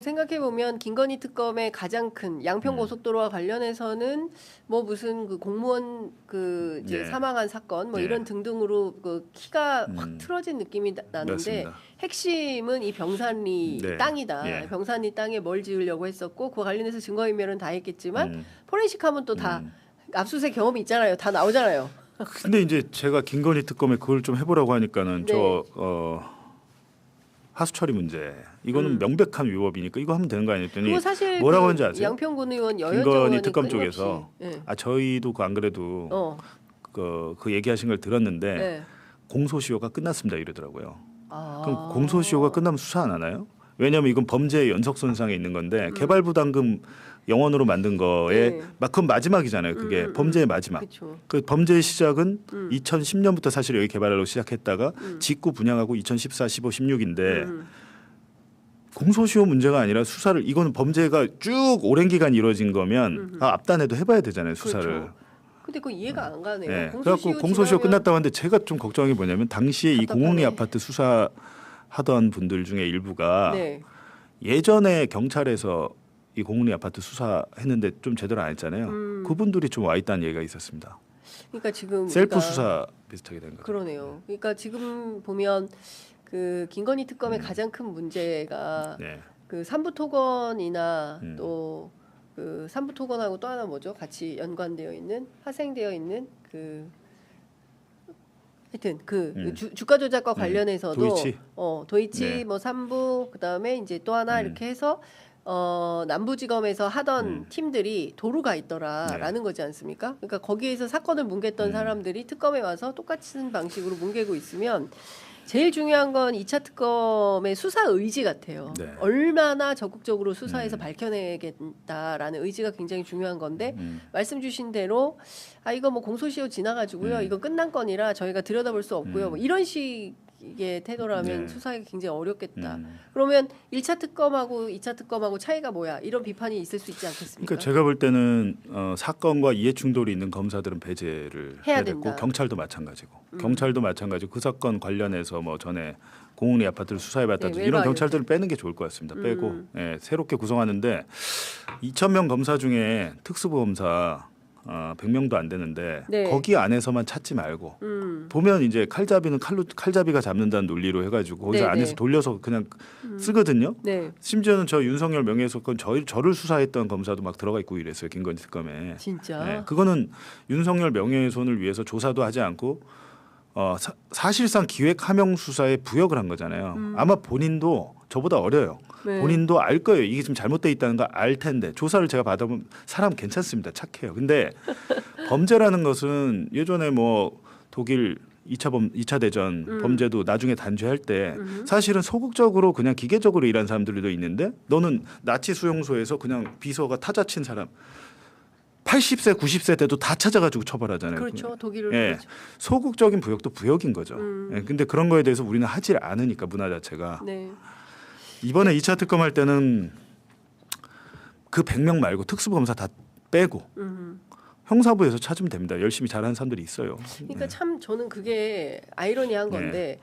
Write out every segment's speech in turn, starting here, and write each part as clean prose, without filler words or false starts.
생각해보면 김건희 특검의 가장 큰 양평고속도로와 관련해서는 뭐 무슨 그 공무원 그 이제 예. 사망한 사건 뭐 예. 이런 등등으로 그 키가 확 틀어진 느낌이 나는데 맞습니다. 핵심은 이 병산리 네. 땅이다. 예. 병산리 땅에 뭘 지으려고 했었고 그와 관련해서 증거인멸은 다 했겠지만 포렌식하면 또 다 압수수색 경험이 있잖아요. 다 나오잖아요. 근데 이제 제가 김건희 특검에 그걸 좀 해보라고 하니까는 네. 하수처리 문제 이거는 명백한 위법이니까 이거 하면 되는 거 아니었더니 그거 사실 뭐라고 그 하는지 아세요? 양평군 의원 여현정 김건희 의원이 특검 끊임없이, 쪽에서 예. 저희도 안 그래도 그 얘기하신 걸 들었는데 예. 공소시효가 끝났습니다 이러더라고요. 아. 그럼 공소시효가 끝나면 수사 안 하나요? 왜냐하면 이건 범죄의 연속선상에 있는 건데 개발부담금 영원으로 만든 거에 네. 그건 마지막이잖아요. 그게 범죄의 마지막. 그쵸. 그 범죄의 시작은 2010년부터 사실 여기 개발로 시작했다가 직구 분양하고 2014, 15, 16인데 공소시효 문제가 아니라 수사를 이거는 범죄가 쭉 오랜 기간 이루어진 거면 앞단에도 해봐야 되잖아요 수사를. 그렇죠. 근데 그 이해가 안 가네요. 네. 그래갖고 공소시효 끝났다고 하는데 제가 좀 걱정이 뭐냐면 당시에 이 공흥리 아파트 수사하던 분들 중에 일부가 네. 예전에 경찰에서 이 공흥리 아파트 수사했는데 좀 제대로 안 했잖아요. 그분들이 좀 와 있다는 얘기가 있었습니다. 그러니까 지금 셀프 우리가 수사 비슷하게 된 거죠. 그러네요. 그러니까 지금 보면 그 김건희 특검의 가장 큰 문제가 네. 그 삼부토건이나 또 그 삼부토건하고 또 하나 뭐죠? 같이 연관되어 있는 파생되어 있는 그 하여튼 그 주가 조작과 관련해서도 도이치. 도이치 네. 뭐 삼부 그다음에 이제 또 하나 이렇게 해서 남부지검에서 하던 팀들이 도루가 있더라라는 거지 않습니까? 그러니까 거기에서 사건을 뭉갰던 사람들이 특검에 와서 똑같은 방식으로 뭉개고 있으면 제일 중요한 건 2차 특검의 수사 의지 같아요. 네. 얼마나 적극적으로 수사해서 밝혀내겠다라는 의지가 굉장히 중요한 건데 말씀 주신 대로 이거 뭐 공소시효 지나가지고요. 이거 끝난 건이라 저희가 들여다볼 수 없고요. 뭐 이런 식의 태도라면 네. 수사하기 굉장히 어렵겠다. 그러면 1차 특검하고 2차 특검하고 차이가 뭐야? 이런 비판이 있을 수 있지 않겠습니까? 그러니까 제가 볼 때는 사건과 이해 충돌이 있는 검사들은 배제를 해야 됐고 된다. 경찰도 마찬가지고 경찰도 마찬가지고 그 사건 관련해서 뭐 전에 공흥리 아파트를 수사해봤다든지 네, 이런 외부 경찰들은 빼는 게 좋을 것 같습니다. 빼고 새롭게 구성하는데 2,000명 검사 중에 특수부검사 100명도 안 되는데 네. 거기 안에서만 찾지 말고 보면 이제 칼잡이는 칼잡이가 잡는다는 논리로 해가지고 거기서 네, 안에서 네. 돌려서 그냥 쓰거든요. 네, 심지어는 저 윤석열 명예훼손건 저를 수사했던 검사도 막 들어가 있고 이랬어요. 김건희 특검에. 진짜. 네, 그거는 윤석열 명예훼손을 위해서 조사도 하지 않고 사실상 기획함용 수사에 부역을 한 거잖아요. 아마 본인도 저보다 어려요. 네. 본인도 알 거예요. 이게 지금 잘못돼 있다는 거 알 텐데 조사를 제가 받아보면 사람 괜찮습니다. 착해요. 근데 범죄라는 것은 예전에 뭐 독일 2차 대전 범죄도 나중에 단죄할 때 사실은 소극적으로 그냥 기계적으로 일한 사람들도 있는데 너는 나치 수용소에서 그냥 비서가 타자 친 사람 80세, 90세 때도 다 찾아가지고 처벌하잖아요. 그렇죠. 독일을 예, 그렇죠. 소극적인 부역도 부역인 거죠. 예, 근데 그런 거에 대해서 우리는 하질 않으니까 문화 자체가 네. 이번에 2차 특검 할 때는 그 100명 말고 특수검사 다 빼고 형사부에서 찾으면 됩니다. 열심히 잘하는 사람들이 있어요. 그러니까 참 저는 그게 아이러니한 건데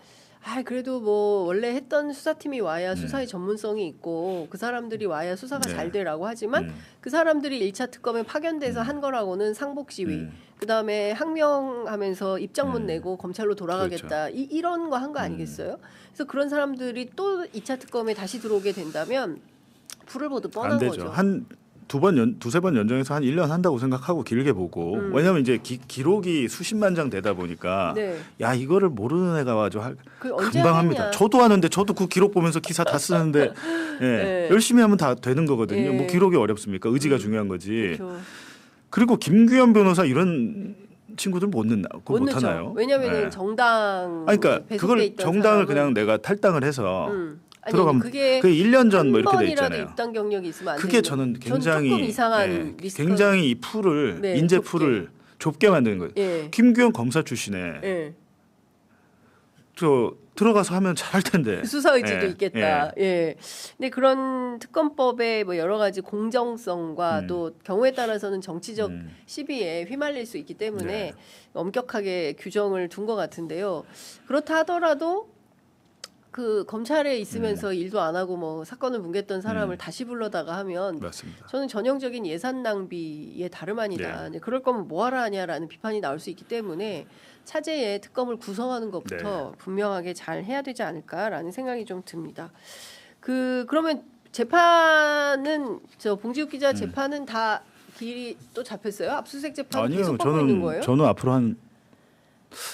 그래도 뭐 원래 했던 수사팀이 와야 수사의 전문성이 있고 그 사람들이 와야 수사가 네. 잘 되라고 하지만 그 사람들이 1차 특검에 파견돼서 한 거라고는 상복 시위 그다음에 항명하면서 입장문 내고 검찰로 돌아가겠다 그렇죠. 이런 거 한 거 아니겠어요? 그래서 그런 사람들이 또 2차 특검에 다시 들어오게 된다면 불을 보듯 뻔한 안 되죠. 거죠. 한 두세 번 연정해서 한 1년 한다고 생각하고 길게 보고 왜냐하면 이제 기록이 수십만 장 되다 보니까 네. 야 이거를 모르는 애가 와서 그 언제 금방 합니다. 하느냐. 저도 하는데 저도 그 기록 보면서 기사 다 쓰는데 네. 열심히 하면 다 되는 거거든요. 네. 뭐 기록이 어렵습니까? 의지가 중요한 거지. 그렇죠. 그리고 김규현 변호사 이런 친구들 못 못 넣죠. 하나요? 왜냐하면 네. 정당 그러니까 배속돼 그걸 있던 정당을 사람은 그냥 내가 탈당을 해서 아니, 들어가면 그게 1년 전 뭐 한 이렇게 돼 번이라도 있잖아요. 입당 경력이 있으면 안 그게 되는 저는 전 굉장히 조금 이상한 리스크. 굉장히 이 풀을 네, 인재 좁게. 풀을 좁게 만드는 거예요. 예. 김규현 검사 출신에 예. 저 들어가서 하면 잘할 텐데. 수사 의지도 예, 있겠다. 예. 근데 그런 특검법의 뭐 여러 가지 공정성과 또 경우에 따라서는 정치적 시비에 휘말릴 수 있기 때문에 네. 엄격하게 규정을 둔 것 같은데요. 그렇다 하더라도 그 검찰에 있으면서 일도 안 하고 뭐 사건을 뭉갰던 사람을 다시 불러다가 하면 맞습니다. 저는 전형적인 예산 낭비의 다름 아니다. 그럴 거면 뭐하러 하냐라는 비판이 나올 수 있기 때문에 차제에 특검을 구성하는 것부터 분명하게 잘 해야 되지 않을까라는 생각이 좀 듭니다. 그러면 재판은 저 봉지욱 기자 재판은 다 길이 또 잡혔어요? 압수수색 재판 계속 받고 있는 거예요? 저는 앞으로 한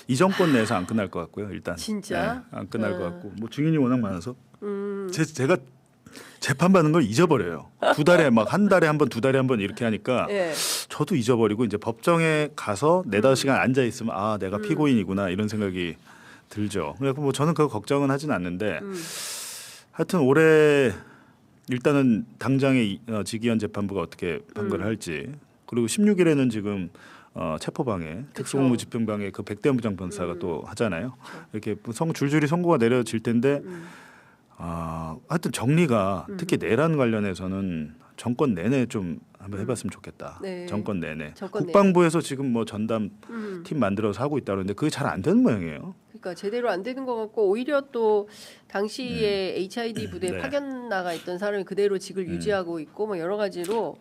이 정권 내에서 안 끝날 것 같고요. 일단 진짜 안 끝날 것 같고 뭐 증인이 워낙 많아서 제가 재판 받는 걸 잊어버려요. 두 달에 막 한 달에 한 번, 두 달에 한 번 이렇게 하니까 저도 잊어버리고 이제 법정에 가서 4-5시간 앉아 있으면 아 내가 피고인이구나 이런 생각이 들죠. 그래서 뭐 저는 그 걱정은 하진 않는데 하여튼 올해 일단은 당장의 직위원 재판부가 어떻게 판결을 할지 그리고 16일에는 지금 체포방해 특수공무집행방해 그 백대현 부장판사가 또 하잖아요. 이렇게 줄줄이 선고가 내려질 텐데 하여튼 정리가 특히 내란 관련해서는 정권 내내 좀 한번 해봤으면 좋겠다. 정권 내내. 국방부에서 지금 뭐 전담 팀 만들어서 하고 있다 그러는데 그게 잘 안 되는 모양이에요. 그러니까 제대로 안 되는 것 같고 오히려 또 당시에 HID 부대 파견 나가 있던 사람이 그대로 직을 유지하고 있고 뭐 여러 가지로